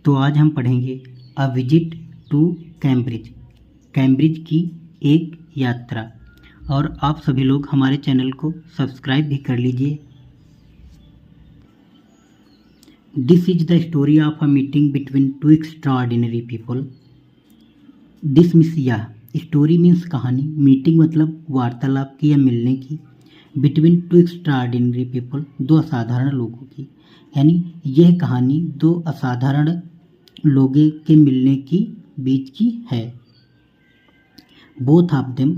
तो आज हम पढ़ेंगे a visit to Cambridge, Cambridge की एक यात्रा। और आप सभी लोग हमारे चैनल को सब्सक्राइब भी कर लीजिए। This is the story of a meeting between two extraordinary people. This means यह, स्टोरी मीन्स कहानी, मीटिंग मतलब वार्तालाप की या मिलने की, बिटवीन टू एक्स्ट्राऑर्डिनरी पीपल दो असाधारण लोगों की। यानी यह कहानी दो असाधारण लोगों के मिलने की बीच की है। Both of them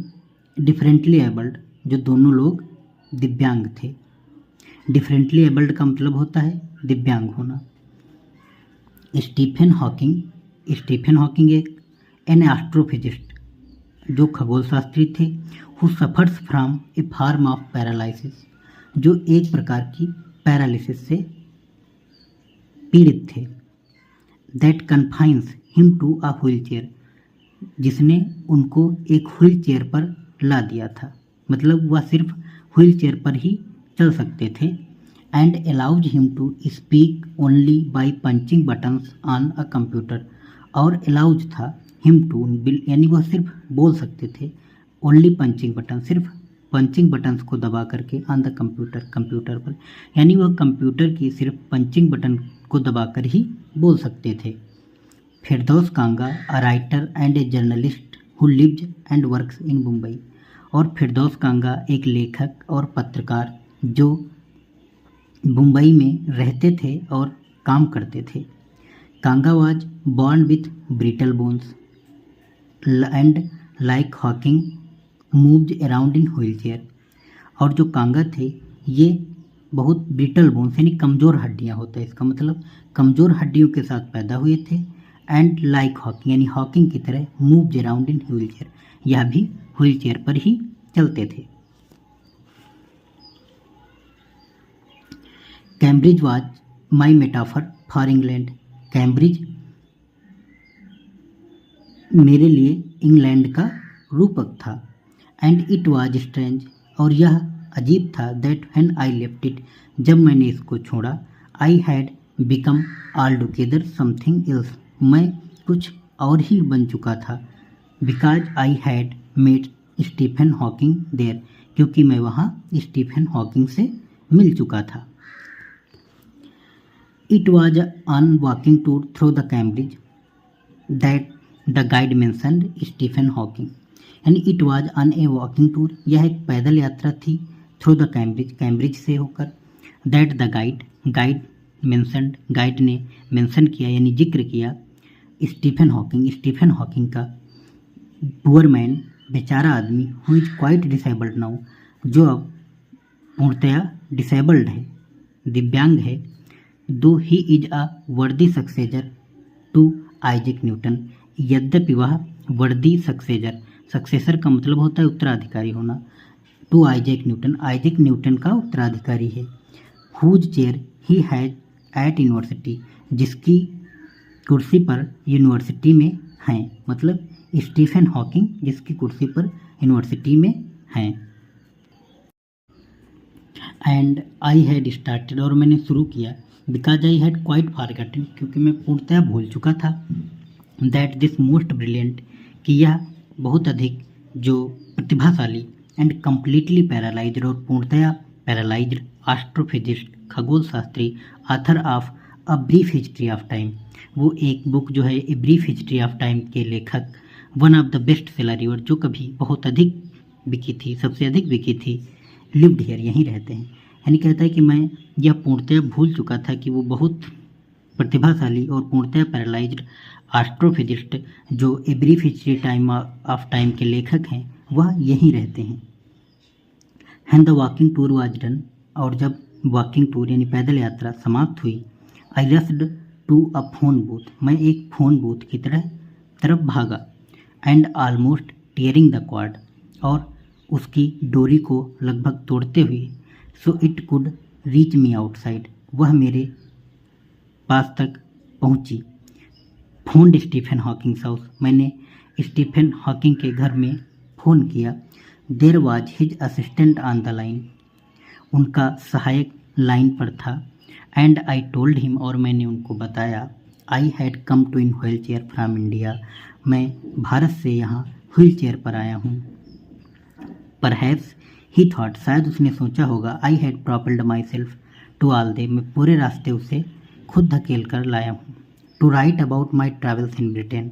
differently abled, जो दोनों लोग दिव्यांग थे। डिफरेंटली एबल्ड का मतलब होता है दिव्यांग होना। स्टीफन हॉकिंग एक एन एस्ट्रोफिजिस्ट, जो खगोल शास्त्री थे, who suffers from a form of paralysis, जो एक प्रकार की पैरालिसिस से पीड़ित थे। That confines him to a wheelchair, जिसने उनको एक व्हील चेयर पर ला दिया था, मतलब वह सिर्फ व्हील चेयर पर ही चल सकते थे। And allows him to speak only by punching buttons on a computer, और अलाउज था हिम टू, यानी वह सिर्फ बोल सकते थे, ओनली पंचिंग बटन, सिर्फ पंचिंग बटन्स को दबा करके ऑन द कंप्यूटर पर, यानी वह कंप्यूटर की सिर्फ पंचिंग बटन को दबाकर ही बोल सकते थे। Firdaus Kanga, a writer and a journalist who lives and works in Mumbai, और फिरदौस कांगा एक लेखक और पत्रकार जो मुंबई में रहते थे और काम करते थे। Kanga was born with brittle bones and like Hawking moved around in wheel chair, और जो कांगा थे ये बहुत ब्रिटल बोन्स यानी कमज़ोर हड्डियां होता है, इसका मतलब कमज़ोर हड्डियों के साथ पैदा हुए थे। एंड लाइक हॉकिंग यानी हॉकिंग की तरह moved around in wheel chair, यह भी व्हील चेयर पर ही चलते थे। Cambridge was my metaphor for England, Cambridge मेरे लिए इंग्लैंड का रूपक था। एंड इट वाज स्ट्रेंज, और यह अजीब था, that when I left it, जब मैंने इसको छोड़ा, I had become altogether something else, मैं कुछ और ही बन चुका था। Because I had met Stephen Hawking there, क्योंकि मैं वहाँ स्टीफन हॉकिंग से मिल चुका था। It was on walking tour through the Cambridge that the guide mentioned Stephen Hawking, यानी it was on a walking tour, यह एक पैदल यात्रा थी, थ्रू द कैम्ब्रिज, कैम्ब्रिज से होकर। That the guide mentioned, guide ने मेंशन किया यानी जिक्र किया स्टीफन हॉकिंग का। पुअर मैन, बेचारा आदमी, who is quite disabled now, जो अब पूर्णतया डिसेबल्ड है, दिव्यांग है। दो ही इज अ वर्दी सक्सेसर टू आइजैक न्यूटन, यद्यपि वह वर्दी सक्सेसर का मतलब होता है उत्तराधिकारी होना, टू आइजैक न्यूटन का उत्तराधिकारी है। Whose chair he has at university, जिसकी कुर्सी पर यूनिवर्सिटी में हैं, मतलब स्टीफन हॉकिंग जिसकी कुर्सी पर यूनिवर्सिटी में हैं। एंड आई हैड स्टार्टेड, और मैंने शुरू किया, because I had quite forgotten, क्योंकि मैं पूर्णतः भूल चुका था। दैट दिस मोस्ट ब्रिलियंट, कि यह बहुत अधिक जो प्रतिभाशाली, एंड कम्प्लीटली पैरालाइज्ड, और पूर्णतया पैरालाइज्ड एस्ट्रोफिजिस्ट, खगोल Shastri, author of a brief history of time, वो एक बुक जो है ए ब्रीफ हिस्ट्री ऑफ टाइम के लेखक, one of the best seller, और जो कभी बहुत अधिक बिकी थी, सबसे अधिक बिकी थी, लिव्ड हियर, यहीं रहते हैं। यानी कहता है कि मैं यह पूर्णतः भूल चुका था कि वो बहुत प्रतिभाशाली और पूर्णतः पैरालाइज्ड एस्ट्रोफिजिस्ट जो a brief history of time के लेखक हैं, वह यहीं रहते हैं। And the walking tour was done, और जब वॉकिंग टूर यानी पैदल यात्रा समाप्त हुई, I rushed to a phone booth, मैं एक फ़ोन बूथ की तरफ भागा। And almost tearing the cord, और उसकी डोरी को लगभग तोड़ते हुए, so it could reach me outside, वह मेरे पास तक पहुंची। फोन्ड स्टीफन हॉकिंग हाउस, मैंने स्टीफन हॉकिंग के घर में फ़ोन किया। There was his assistant on the line, उनका सहायक लाइन पर था। एंड आई टोल्ड हिम, और मैंने उनको बताया, I had come to in wheel chair from India, मैं भारत से यहाँ व्हील चेयर पर आया हूँ। परहैप्स ही थॉट, शायद उसने सोचा होगा, I had propelled myself to all they, मैं पूरे रास्ते उसे खुद धकेल कर लाया हूँ। To write about my travels in Britain,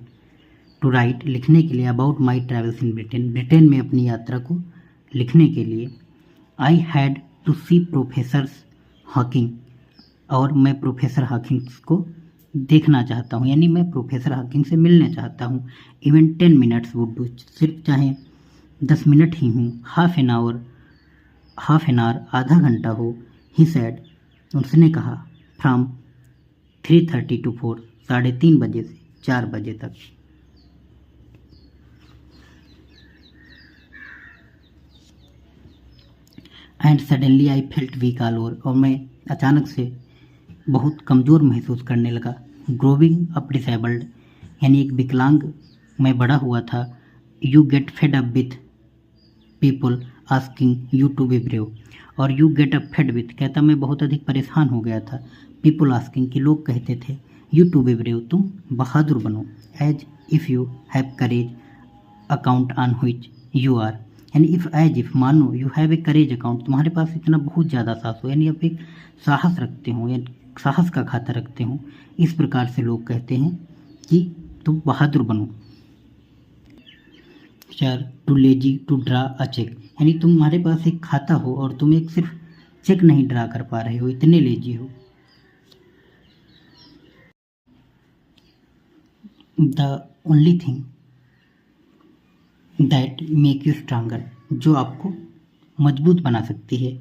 to write लिखने के लिए, about my travels in Britain Britain में अपनी यात्रा को लिखने के लिए। I had to see professors Hawking, और मैं प्रोफेसर हॉकिंग्स को देखना चाहता हूँ, यानी मैं प्रोफेसर हॉकिंग से मिलना चाहता हूँ। इवन 10 मिनट्स वुड डू, सिर्फ चाहे 10 मिनट ही हूँ। हाफ एन आवर आधा घंटा हो। ही सैड, उसने कहा। फ्रॉम 3:30 to 4, 3:30 बजे से 4 बजे तक। And suddenly I felt weak all over, और मैं अचानक से बहुत कमज़ोर महसूस करने लगा। ग्रोविंग अप डिसेबल्ड, यानी एक विकलांग मैं बड़ा हुआ था। You get fed up with people asking you to be brave, और you get up fed with कहता मैं बहुत अधिक परेशान हो गया था। पीपल आस्किंग कि लोग कहते थे, यू टू बी ब्रेव तुम बहादुर बनो। As if you have courage account on which you are, यानी इफ़ एज इफ़ मानो, you have a courage account तुम्हारे पास इतना बहुत ज़्यादा साहस हो, यानी आप एक साहस रखते हो या साहस का खाता रखते हो, इस प्रकार से लोग कहते हैं कि तुम बहादुर बनो। 4 too lazy to draw a cheque, यानी तुम्हारे पास एक खाता हो और तुम एक सिर्फ चेक नहीं ड्रा कर पा रहे हो, इतने लेजी हो। The only thing that make you stronger, जो आपको मजबूत बना सकती है,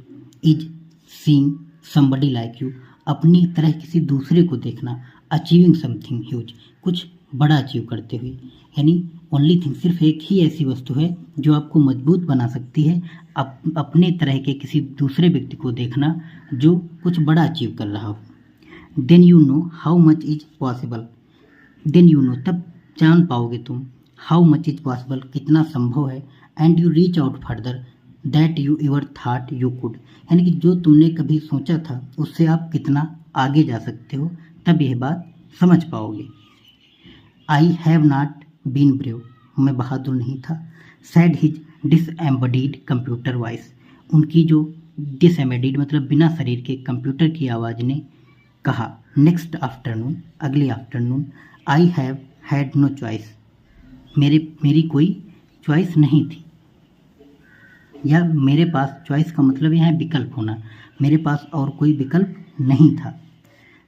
is seeing somebody like you, अपनी तरह किसी दूसरे को देखना। अचीविंग समथिंग ह्यूज, कुछ बड़ा अचीव करते हुए, यानी ओनली थिंग सिर्फ एक ही ऐसी वस्तु है जो आपको मजबूत बना सकती है, अपने तरह के किसी दूसरे व्यक्ति को देखना जो कुछ बड़ा अचीव कर रहा हो। Then you know how much is possible, then you know तब जान पाओगे तुम, हाउ मच इज पॉसिबल कितना संभव है, and you reach out further that you ever thought you could, यानी कि जो तुमने कभी सोचा था उससे आप कितना आगे जा सकते हो, तब यह बात समझ पाओगे। I have not been brave, मैं बहादुर नहीं था। Said his disembodied computer voice, उनकी जो डिसएम्बडीड मतलब बिना शरीर के कंप्यूटर की आवाज़ ने कहा। नेक्स्ट आफ्टरनून, अगले afternoon. I have had no choice, मेरी कोई चॉइस नहीं थी, या मेरे पास चॉइस का मतलब यहाँ विकल्प होना, मेरे पास और कोई विकल्प नहीं था।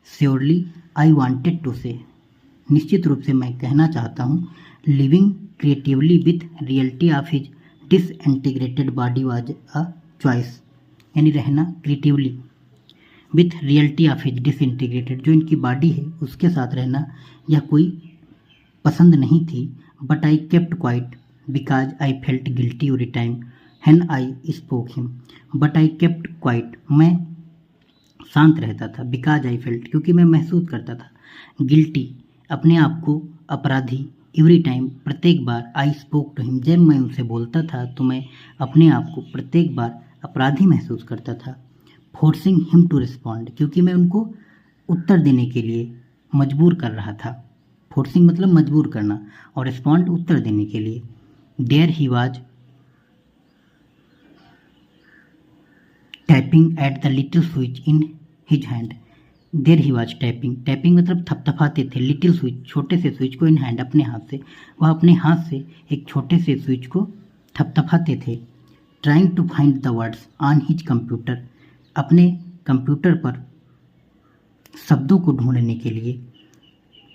श्योरली आई वांटेड टू से, निश्चित रूप से मैं कहना चाहता हूँ, living creatively with reality of his disintegrated body was a choice, यानी रहना creatively with reality of his disintegrated, जो इनकी बॉडी है उसके साथ रहना यह कोई पसंद नहीं थी। But I kept quiet because I felt guilty every time when I spoke him, but I kept quiet, मैं शांत रहता था। बिकॉज आई फेल्ट, क्योंकि मैं महसूस करता था। गिल्टी, अपने आप को अपराधी। एवरी टाइम, प्रत्येक बार। आई स्पोक टू हिम, जब मैं उनसे बोलता था तो मैं अपने आप को प्रत्येक बार अपराधी महसूस करता था। फोर्सिंग हिम टू रिस्पॉन्ड, क्योंकि मैं उनको उत्तर देने के लिए मजबूर कर रहा था। फोर्सिंग मतलब मजबूर करना, और रिस्पॉन्ड उत्तर देने के लिए। There he was tapping at the little switch in his hand, there he was tapping, tapping मतलब थपथपाते थे, लिटिल स्विच छोटे से स्विच को, इन हैंड अपने हाथ से, वह अपने हाथ से एक छोटे से स्विच को थपथपाते थे। Trying to find the words on his computer, अपने कंप्यूटर पर शब्दों को ढूंढने के लिए।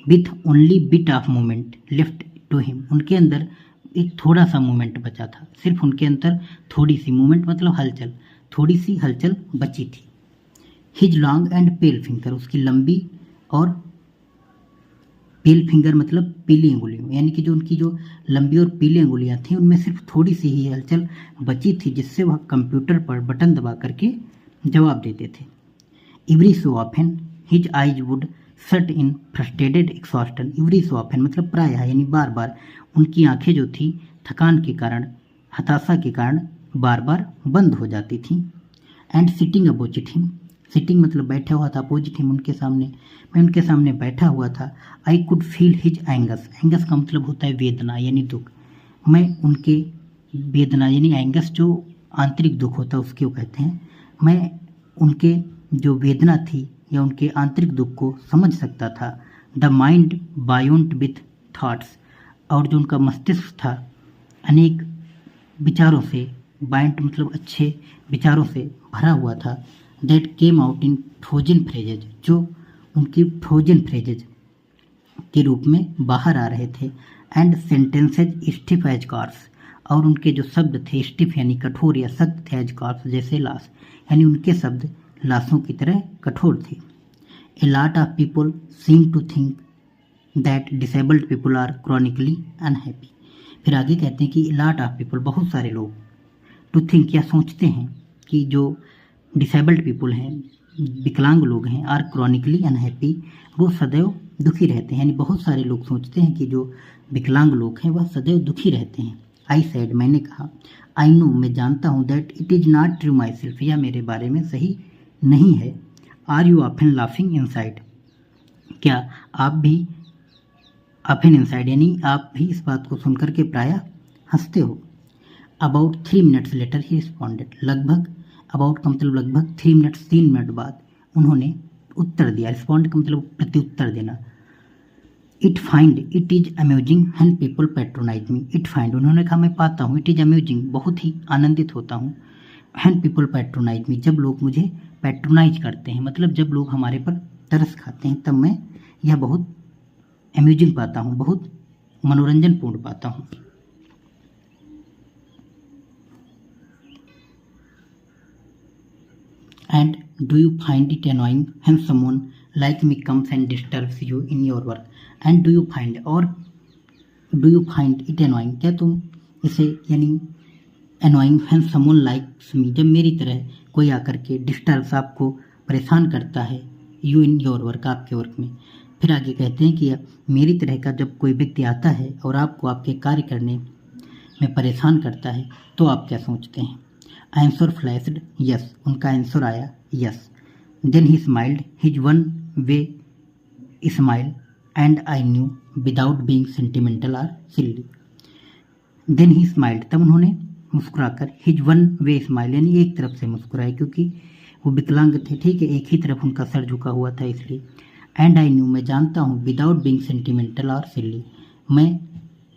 With only bit of moment left to him, उनके अंदर एक थोड़ा सा मोमेंट बचा था, सिर्फ उनके अंदर थोड़ी सी मोमेंट मतलब हलचल, थोड़ी सी हलचल बची थी। His long and pale finger, उसकी लंबी और पेल फिंगर मतलब पीली अंगुलियों, यानी कि जो उनकी जो लंबी और पीली अंगुलियां थीं उनमें सिर्फ थोड़ी सी ही हलचल बची थी, जिससे वह कंप्यूटर पर बटन दबा करके जवाब देते थे। Every so often his eyes would shut in frustrated exhaustion, every so often मतलब प्रायः, यानी बार बार उनकी आंखें जो थी थकान के कारण, हताशा के कारण बार बार बंद हो जाती थीं। And sitting opposite him, sitting मतलब बैठा हुआ था, अपोजिट हिम उनके सामने, मैं उनके सामने बैठा हुआ था। I could feel his Angus, Angus का मतलब होता है वेदना यानी दुख। मैं उनके वेदना यानी एंगस जो आंतरिक दुख होता है उसके वो कहते हैं। मैं उनके जो वेदना थी या उनके आंतरिक दुख को समझ सकता था। द माइंड बायोन्ट विथ थाट्स, और जो उनका मस्तिष्क था अनेक विचारों से, बाइंड मतलब अच्छे विचारों से भरा हुआ था। That came out in frozen phrases, जो उनकी फ्रोजन फ्रेजेज के रूप में बाहर आ रहे थे। And sentences stiff as cars, और उनके जो शब्द थे स्टिफ यानी कठोर या सख्त थे, एज कार्स जैसे लाश, यानी उनके शब्द लाशों की तरह कठोर थे। A lot of people seem to think that disabled people are chronically unhappy. फिर आगे कहते हैं कि लॉट ऑफ पीपल, बहुत सारे लोग, टू थिंक या सोचते हैं कि जो डिसेबल्ड पीपल हैं, विकलांग लोग हैं, आर क्रॉनिकली अनहैप्पी, वो सदैव दुखी रहते हैं। यानी बहुत सारे लोग सोचते हैं कि जो विकलांग लोग हैं वह सदैव दुखी रहते हैं। आई सेड, मैंने कहा, आई नो, मैं जानता हूँ, that it is not true myself, यह मेरे बारे में सही नहीं है। Are you often laughing inside, क्या आप भी ऑफन इनसाइड यानी आप भी इस बात को सुनकर के प्रायः हंसते हो। About 3 minutes later he responded, लगभग, अबाउट का मतलब लगभग, 3 मिनट्स 3 मिनट बाद उन्होंने उत्तर दिया। रिस्पॉन्ड का मतलब प्रत्युत्तर देना। It find it is amusing when people patronise me, it find उन्होंने कहा मैं पाता हूँ, इट इज़ अम्यूजिंग बहुत ही आनंदित होता हूँ, व्हेन पीपल पैट्रोनाइज मी जब लोग मुझे पैट्रोनाइज करते हैं, मतलब जब लोग हमारे पर तरस खाते हैं, तब मैं यह बहुत अम्यूजिंग पाता हूँ, बहुत मनोरंजनपूर्ण पाता हूँ। And do you find it annoying when someone like me comes and disturbs you in your work? And do you find, और do you find it annoying, क्या तुम इसे यानी annoying when someone likes me, जब मेरी तरह कोई आकर के disturbs आपको परेशान करता है, you in your work आपके वर्क में। फिर आगे कहते हैं कि मेरी तरह का जब कोई व्यक्ति आता है और आपको आपके कार्य करने में परेशान करता है तो आप क्या सोचते हैं। आंसर फ्लैश्ड यस, उनका आंसर आया yes. Then he smiled his one way smile and I knew without being sentimental or silly. Then he smiled, तब उन्होंने मुस्कुराकर, हिज वन वे स्माइल यानी एक तरफ से मुस्कुराए क्योंकि वो विकलांग थे, ठीक है, एक ही तरफ उनका सर झुका हुआ था इसलिए। एंड आई न्यू, मैं जानता हूँ, विदाउट बीइंग सेंटिमेंटल और सिली, मैं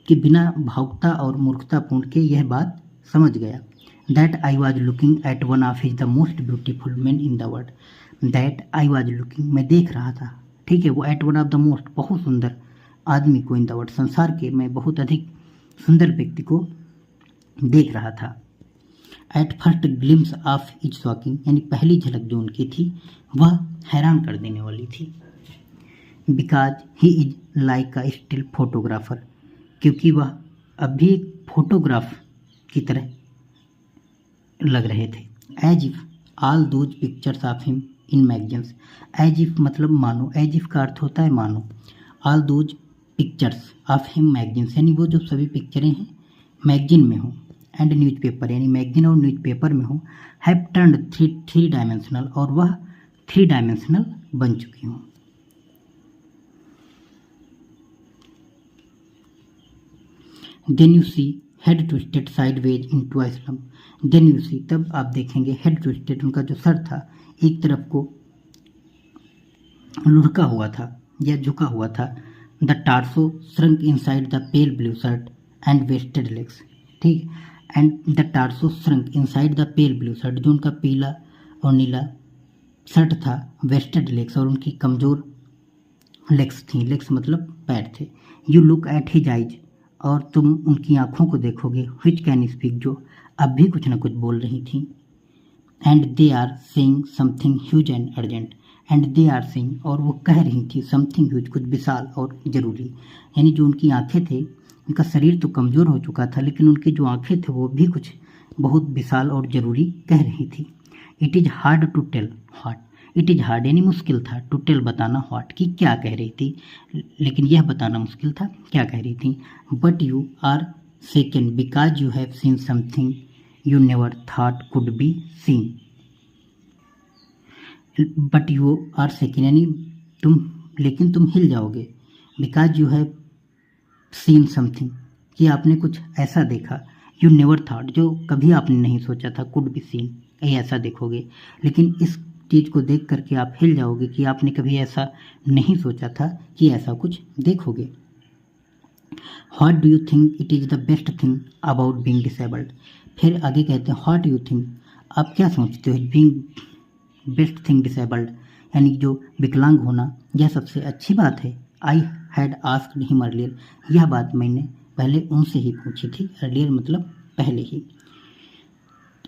कि बिना भावुकता और मूर्खतापूर्ण के यह बात समझ गया। That I was looking at one of his the most beautiful man in the world, that I was looking, मैं देख रहा था, ठीक है, वो at one of the most, बहुत सुंदर आदमी को, इन द वर्ल्ड, संसार के, मैं बहुत अधिक सुंदर व्यक्ति को देख रहा था। At first glimpse of is shocking, यानी पहली झलक जो उनकी थी वह हैरान कर देने वाली थी। Because he is like a still photographer, क्योंकि वह अभी एक फोटोग्राफ की तरह लग रहे थे। As if all those pictures of him in magazines, as if मतलब मानो, एज इफ का अर्थ होता है मानो, all those pictures of him magazines यानी वो जो सभी पिक्चरें हैं मैगजीन में हों, एंड न्यूज़पेपर यानी मैगजीन और न्यूज़पेपर में हों, हैव टर्न्ड थ्री डायमेंशनल, और वह 3 डायमेंशनल बन चुकी हों। Then you see head twisted sideways into a slump, then you see, तब आप देखेंगे, हेड ट्विस्टेड, उनका जो सर था एक तरफ को लुढ़का हुआ था या झुका हुआ था। The torso shrunk inside the pale blue shirt and wasted legs, ठीक, and the torso shrunk inside the pale blue shirt, जो उनका पीला और नीला शर्ट था, वेस्टेड लेग्स, और उनकी कमज़ोर लेग्स थी, लेग्स मतलब पैर थे। You look at his eyes, और तुम उनकी आँखों को देखोगे, व्हिच कैन स्पीक, जो अब भी कुछ न कुछ बोल रही थी। And they are saying something huge and urgent, and they are saying, और वो कह रही थी, समथिंग ह्यूज, कुछ विशाल और ज़रूरी, यानी जो उनकी आँखें थे, उनका शरीर तो कमज़ोर हो चुका था लेकिन उनकी जो आँखें थे वो भी कुछ बहुत विशाल और ज़रूरी कह रही थी। It is hard to tell what, it is hard यानी मुश्किल था, टू टेल बताना, व्हाट की क्या कह रही थी, लेकिन यह बताना मुश्किल था क्या कह रही थी। But you are shaken because you have seen something you never thought could be seen, but you are shaking, यानी लेकिन तुम हिल जाओगे, because you have seen something, कि आपने कुछ ऐसा देखा, यू नेवर थॉट, जो कभी आपने नहीं सोचा था, कुड बी सीन, कहीं ऐसा देखोगे, लेकिन इस चीज़ को देख करके आप हिल जाओगे कि आपने कभी ऐसा नहीं सोचा था कि ऐसा कुछ देखोगे। What do you think it is the best thing about being disabled, फिर आगे कहते हैं व्हाट डू यू थिंक, आप क्या सोचते हो बीइंग बेस्ट थिंग डिसेबल्ड, यानी जो विकलांग होना यह सबसे अच्छी बात है। I had asked him earlier, यह बात मैंने पहले उनसे ही पूछी थी, अर्लियर मतलब पहले ही।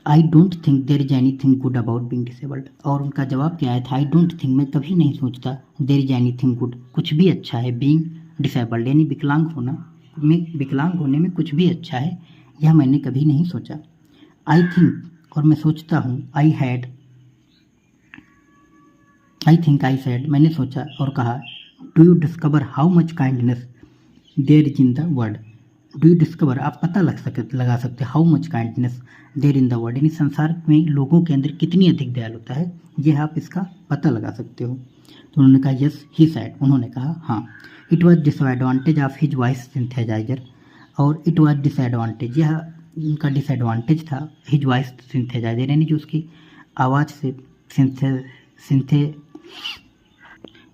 I don't think there is anything good about being disabled, और उनका जवाब क्या आया था, आई डोंट थिंक, मैं कभी नहीं सोचता, देर इज एनी थिंग गुड, कुछ भी अच्छा है, बीइंग डिसेबल्ड यानी विकलांग होने में कुछ भी अच्छा है, यह मैंने कभी नहीं सोचा। आई थिंक, और मैं सोचता हूँ, आई थिंक आई सेड, मैंने सोचा और कहा, do you discover how much kindness there is in the world, do you discover, आप पता लगा सकते how much kindness there in the world, यानी संसार में लोगों के अंदर कितनी अधिक दयालुता है, यह आप इसका पता लगा सकते हो। तो उन्होंने कहा यस ही सेड, उन्होंने कहा हाँ। It was disadvantage of his voice synthesiser, और इट वॉज डिसएडवांटेज, यह उनका डिसएडवांटेज था, हिज वॉइस सिंथेसाइजर यानी जो उसकी आवाज़ से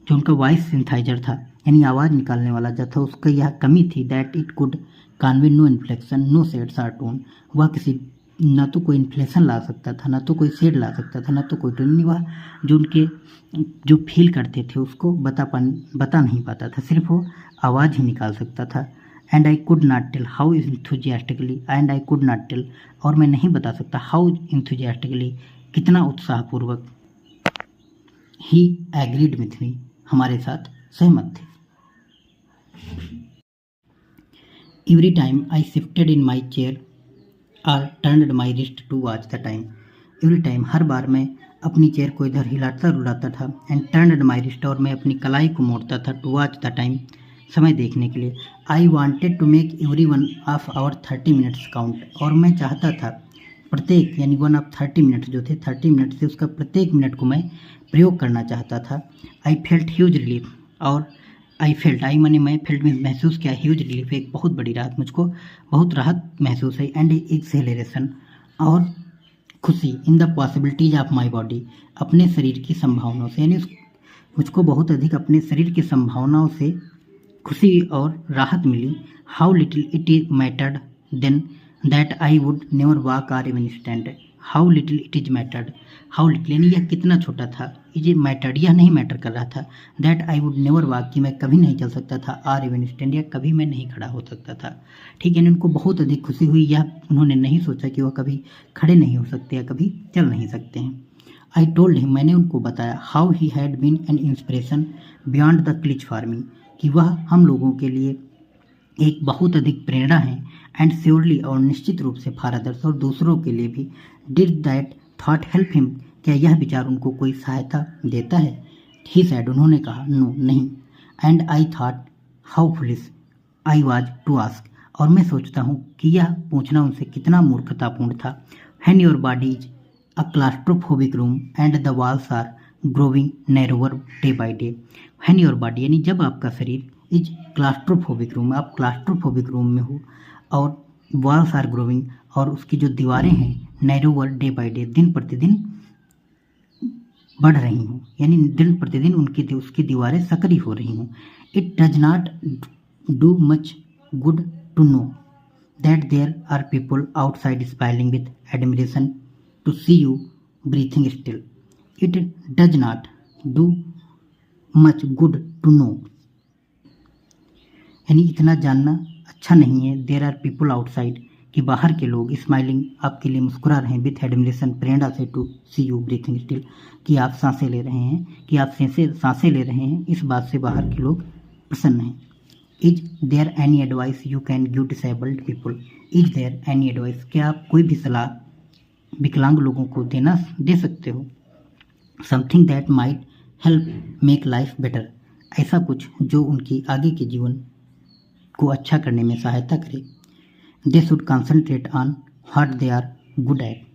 जो उनका वॉइस सिंथेसाइजर था यानी आवाज़ निकालने वाला जो था, उसका यह कमी थी, that it could convey no inflection no shades or tone, वह किसी ना तो कोई इन्फ्लेक्शन ला सकता था, ना तो कोई शेड ला सकता था, ना तो कोई टोन, वह जो उनके जो फील करते थे उसको बता नहीं पाता था, सिर्फ वो आवाज़ ही निकाल सकता था। And I could not tell how enthusiastically, and I could not tell, और मैं नहीं बता सकता, हाउ इंथुजियास्टिकली, कितना उत्साहपूर्वक, ही एग्रीड विथ मी, हमारे साथ सहमत थे। Every time I shifted in my chair और turned my wrist to watch the time, every time, हर बार मैं अपनी चेयर को इधर हिलाता रुलाता था, एंड टर्नड माई रिस्ट, और मैं अपनी कलाई को मोड़ता था, टू वॉच द टाइम, समय देखने के लिए। I wanted to make every one of our 30 minutes count, और मैं चाहता था प्रत्येक, यानी 1 ऑफ 30 मिनट्स जो थे, 30 मिनट से उसका प्रत्येक मिनट को मैं प्रयोग करना चाहता था। आई फेल्ट ह्यूज रिलीफ, और आई मैंने मैं फेल्ट में महसूस किया, ह्यूज रिलीफ, एक बहुत बड़ी राहत, मुझको बहुत राहत महसूस है, एंड एक्सेलरेशन, और खुशी, in the possibilities of my body, अपने शरीर की संभावनाओं से, यानी मुझको बहुत अधिक अपने शरीर की संभावनाओं से खुशी और राहत मिली। How little it is mattered then that I would never walk or even stand, how little it is mattered, how little यानी यह कितना छोटा था, इज मैटर्ड यह नहीं मैटर कर रहा था, that I would never walk कि मैं कभी नहीं चल सकता था, आर इवन स्टैंड या कभी मैं नहीं खड़ा हो सकता था। ठीक है, उनको बहुत अधिक खुशी हुई, यह उन्होंने नहीं सोचा कि वह कभी खड़े नहीं हो सकते या कभी चल नहीं सकते हैं। आई टोल्ड हिम, मैंने उनको बताया, how he had been an inspiration beyond the cliche farming, कि वह हम लोगों के लिए एक बहुत अधिक प्रेरणा है, एंड श्योरली, और निश्चित रूप से फॉर अदर्स, और दूसरों के लिए भी। Did that thought help him, क्या यह विचार उनको कोई सहायता देता है। ही सैड, उन्होंने कहा, नो नहीं। And I thought how foolish I was to ask, और मैं सोचता हूँ कि यह पूछना उनसे कितना मूर्खतापूर्ण था। When your body is a claustrophobic room and the walls are growing narrower day by day, when your body यानी जब आपका शरीर इज क्लास्ट्रोफोबिक रूम, आप क्लास्ट्रोफोबिक रूम में हो, और वॉल्स आर ग्रोविंग, और उसकी जो दीवारें हैं, नैरोवर डे बाई डे, दिन प्रतिदिन बढ़ रही हूँ, यानी दिन प्रतिदिन उसकी दीवारें सकरी हो रही हूँ। It does not do much good to know that there are people outside smiling with admiration to see you breathing still, it does not do much good to know, यानी इतना जानना अच्छा नहीं है, देयर आर पीपल आउटसाइड, कि बाहर के लोग, स्माइलिंग आपके लिए मुस्कुरा रहे हैं, विथ एडमिरेशन प्रेरणा से, to see you breathing still, कि आप सांसें ले रहे हैं, सांसें ले रहे हैं, इस बात से बाहर के लोग प्रसन्न हैं। Is there any advice you can give disabled people, is there any advice, क्या आप कोई भी सलाह विकलांग लोगों को दे सकते हो। Something that might help make life better, ऐसा कुछ जो उनकी आगे के जीवन को अच्छा करने में सहायता करे। They should concentrate on what they are good at,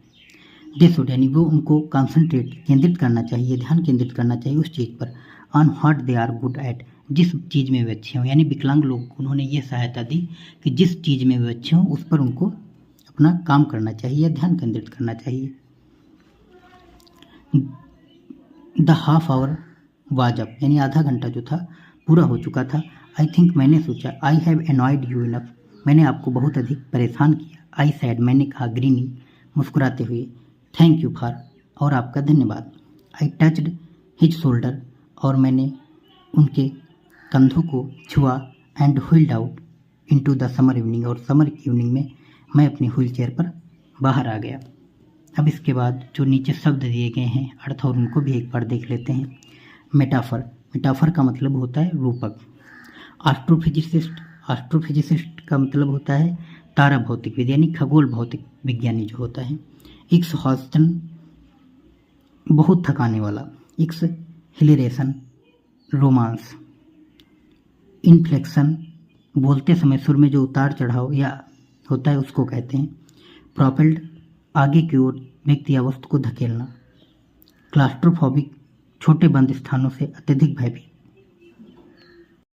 they should यानी वो उनको कंसंट्रेट केंद्रित करना चाहिए, ध्यान केंद्रित करना चाहिए उस चीज़ पर, on what they are good at, जिस चीज़ में वे अच्छे हों। यानी विकलांग लोगों को उन्होंने ये सहायता दी कि जिस चीज़ में वे अच्छे हों उस पर उनको अपना काम करना चाहिए, ध्यान केंद्रित करना चाहिए। The half hour was up यानी आधा घंटा जो था पूरा हो चुका था। आई थिंक मैंने सोचा, I have annoyed you enough मैंने आपको बहुत अधिक परेशान किया। आई सैड मैंने कहा, ग्रीनिंग मुस्कुराते हुए, थैंक यू फॉर और आपका धन्यवाद। आई टच्ड हिज शोल्डर और मैंने उनके कंधों को छुआ। And wheeled out into the summer evening और समर की इवनिंग में मैं अपनी व्हील चेयर पर बाहर आ गया। अब इसके बाद जो नीचे शब्द दिए गए हैं अर्थ और उनको भी एक बार देख लेते हैं। मेटाफर, मेटाफर का मतलब होता है रूपक। एस्ट्रोफिजिसिस्ट का मतलब होता है तारा भौतिकविद यानी खगोल भौतिक विज्ञानी जो होता है। एक्सहॉस्टन बहुत थकाने वाला, एक्स हिलेरेशन रोमांस। इन्फ्लेक्शन बोलते समय सुर में जो उतार चढ़ाव या होता है उसको कहते हैं। प्रोपेल्ड आगे की ओर व्यक्ति या वस्तु को धकेलना। क्लास्ट्रोफोबिक छोटे बंद स्थानों से अत्यधिक भयभीत।